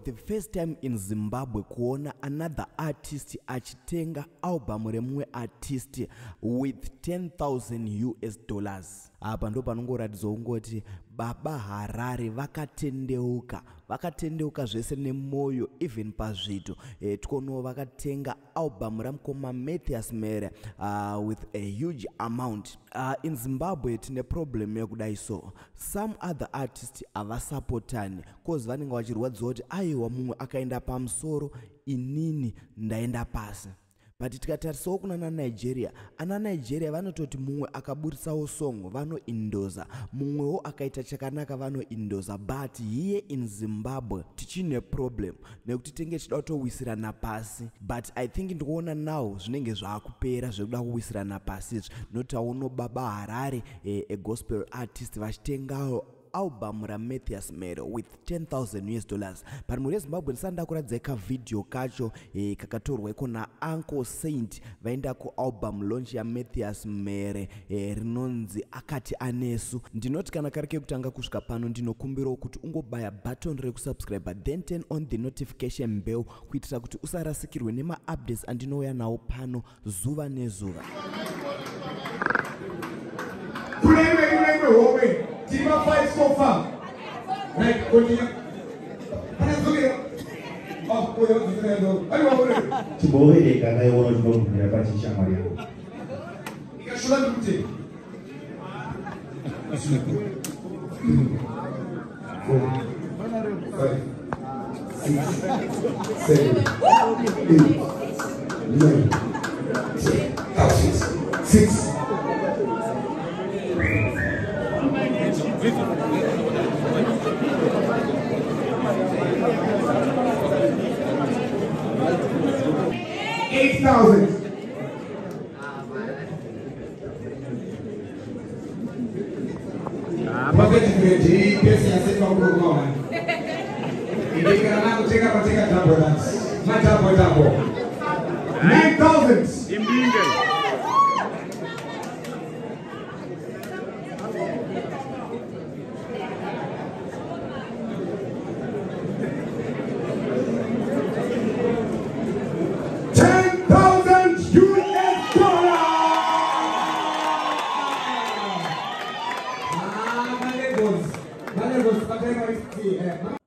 the first time in Zimbabwe kuona another artist achitenga album remumwe artist with $10,000. Apa ndo panongoratidza ungoti baba Harare vakatendeuka zvese nemoyo even pazvito tikono vakatenga album ramukoma Mathius Mhere with a huge amount. In Zimbabwe tine problem yekudai so some other artists avasapotani cause vanenge vachirwadzwa kuti aiwa mumwe akaenda pamusoro inini ndaenda pasi. But tikatarisawo kuna Nigeria, ana Nigeria vanototi mumwe akaburitsawo song vanoindoza, mumwewo akaita chakanaka vanoindoza, but here in Zimbabwe tichine problem nekuti tenge chida kutowisirana pasi. But I think ndikuona now zvinenge zvakupera zvekuda kuwisirana pasi izvi noti auno baba Harare a gospel artist vachitengawo album ra Mathius Mhere with $10,000. But muri Zimbabwe ndisanda kuradza ka video kacho kakatorwa ikona Uncle Saint vaenda ku album launch ya Mathius Mhere rinonzi Akati Anesu. Ndinoti kana kareke kutanga kusvika pano ndinokumbira kuti ungobaya button rekusubscribe then turn on the notification bell kuitira kuti usarasikirwe nema updates andinouya nawo pano zuva nezuva. Team of 5 so far. Right, continue. Tibore kana yoro ndobira patisha Maria. Ikashula mute. 6 8,000.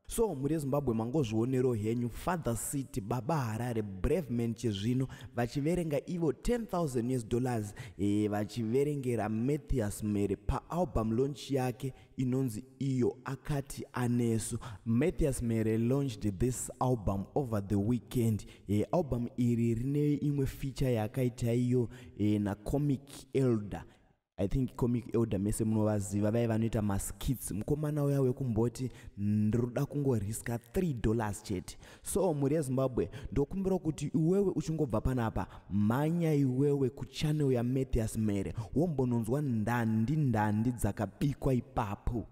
So muri Zimbabwe mangozvionero henyu Father City baba Harare brave man chezvino vachiverenga ivo $10,000 vachiverengera Mathius Mhere pa album launch yake inonzi iyo Akati Anesu. Mathius Mhere launched this album over the weekend. Album iri rine imwe feature yakaita iyo na Comic Elder. I think Comic Elder mese munovaziva vai vanoita maskits mukomana uya wekumboti ndoda kungoriska $3 chete. So muri Zimbabwe ndokumbira kuti iwewe uchingobva panapa manya iwewe ku channel ya Mathius Mhere wombononzwa ndandi dzakabikwa ipapo.